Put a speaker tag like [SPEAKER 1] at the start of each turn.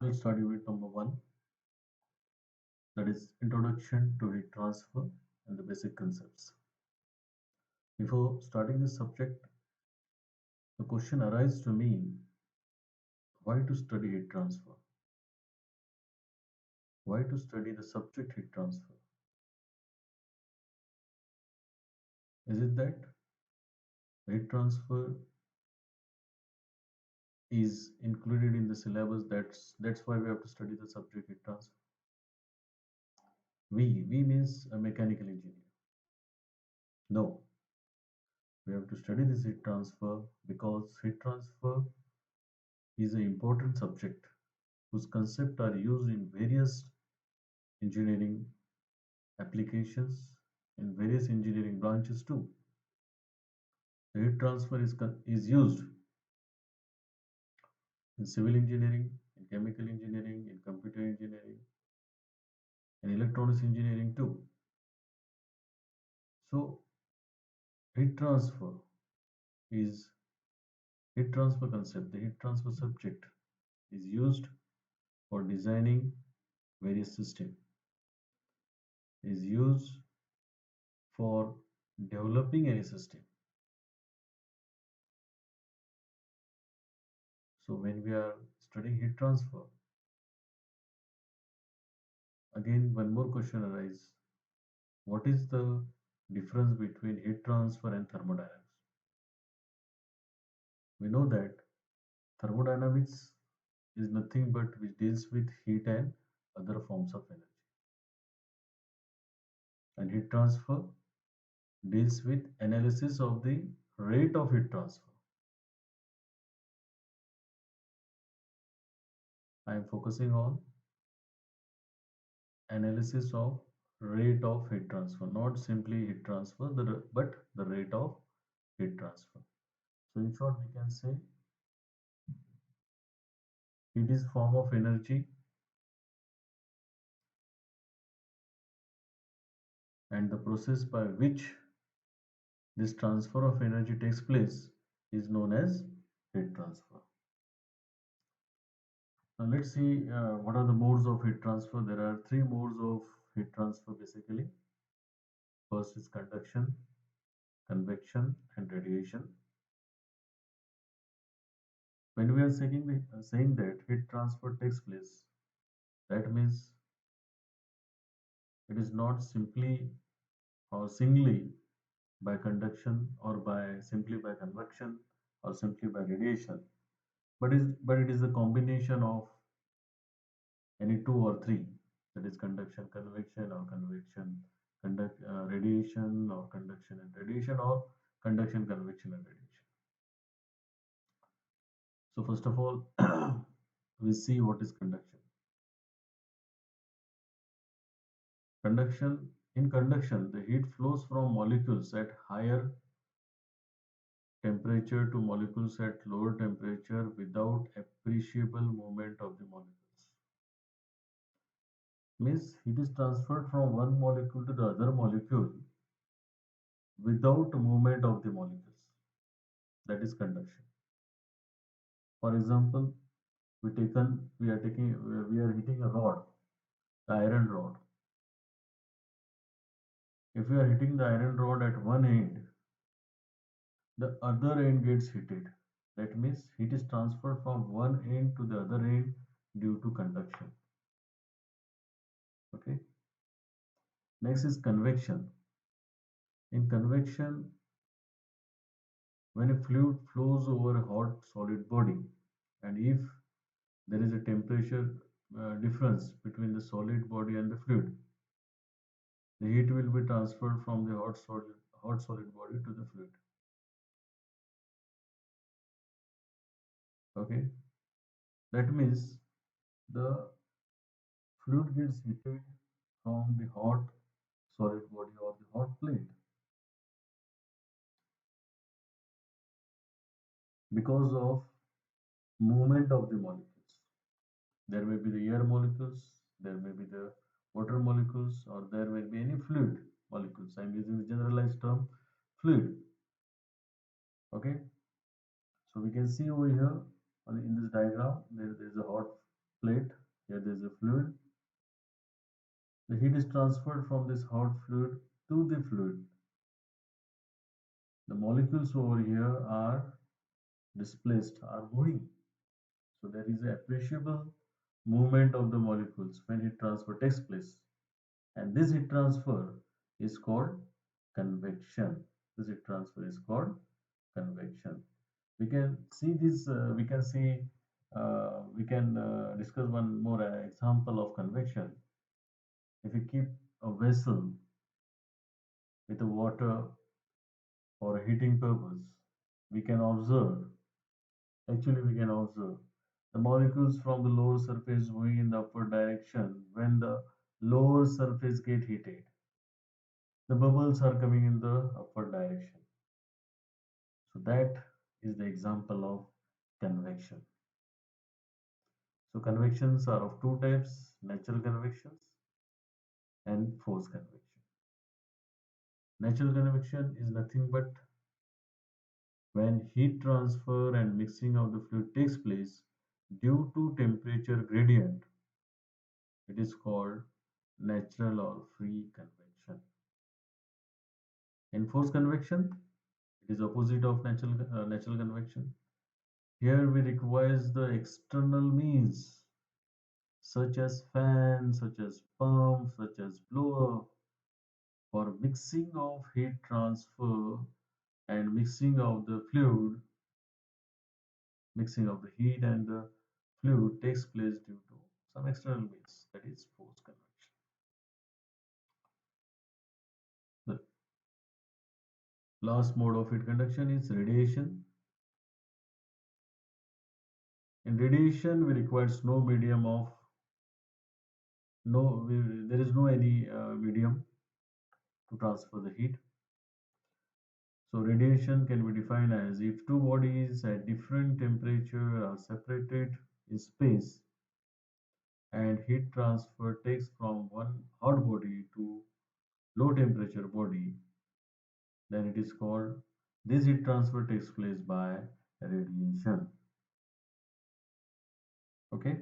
[SPEAKER 1] Let's start unit number one, that is Introduction to Heat Transfer and the Basic Concepts. Before starting this subject, the question arises to me, why to study heat transfer? Why to study the subject heat transfer? Is it that heat transfer is included in the syllabus, that's why we have to study the subject heat transfer? We means a mechanical engineer. No, we have to study this heat transfer because heat transfer is an important subject whose concepts are used in various engineering applications, in various engineering branches too. The heat transfer is used in civil engineering, in chemical engineering, in computer engineering, in electronics engineering too. So heat transfer is heat transfer concept, the heat transfer subject is used for designing various systems, is used for developing any system. So when we are studying heat transfer, again one more question arises. What is the difference between heat transfer and thermodynamics? We know that thermodynamics is nothing but which deals with heat and other forms of energy. And heat transfer deals with analysis of the rate of heat transfer. I am focusing on analysis of rate of heat transfer, not simply heat transfer, but the rate of heat transfer. So in short, we can say it is form of energy and the process by which this transfer of energy takes place is known as heat transfer. Now let's see what are the modes of heat transfer. There are three modes of heat transfer basically. First is conduction, convection, and radiation. When we are saying that heat transfer takes place, that means it is not simply or singly by conduction or by simply by convection or simply by radiation, but it is a combination of any two or three, that is conduction convection or convection radiation or conduction and radiation or conduction convection and radiation. So first of all we see what is conduction. In conduction, the heat flows from molecules at higher temperature to molecules at lower temperature without appreciable movement of the molecules. Means heat is transferred from one molecule to the other molecule without movement of the molecules. That is conduction. For example, we are hitting a rod, the iron rod. If we are hitting the iron rod at one end, the other end gets heated. That means heat is transferred from one end to the other end due to conduction. Okay. Next is convection. In convection, when a fluid flows over a hot solid body, and if there is a temperature difference between the solid body and the fluid, the heat will be transferred from the hot solid body to the fluid. Okay, that means the fluid gets heated from the hot solid body or the hot plate because of movement of the molecules. There may be the air molecules, there may be the water molecules, or there may be any fluid molecules. I'm using the generalized term fluid. Okay, so we can see over here in this diagram there is a hot plate. Here there is a fluid. The heat is transferred from this hot fluid to the fluid. The molecules over here are displaced, are moving. So there is a appreciable movement of the molecules when heat transfer takes place. And this heat transfer is called convection. This heat transfer is called convection. We can see this, we can discuss one more example of convection. If you keep a vessel with a water for a heating purpose, we can observe, actually we can observe the molecules from the lower surface moving in the upward direction. When the lower surface get heated, the bubbles are coming in the upward direction. So that is the example of convection. So convections are of two types: natural convections and forced convection. Natural convection is nothing but when heat transfer and mixing of the fluid takes place due to temperature gradient. It is called natural or free convection. In forced convection, it is opposite of natural convection. Here we requires the external means such as fan, such as pump, such as blower for mixing of heat transfer and mixing of the fluid. Mixing of the heat and the fluid takes place due to some external means, that is forced convection. The last mode of heat conduction is radiation. In radiation, we requires no medium of no we, there is no any medium to transfer the heat. So radiation can be defined as if two bodies at different temperature are separated in space and heat transfer takes from one hot body to low temperature body, then it is called, this heat transfer takes place by radiation. Okay.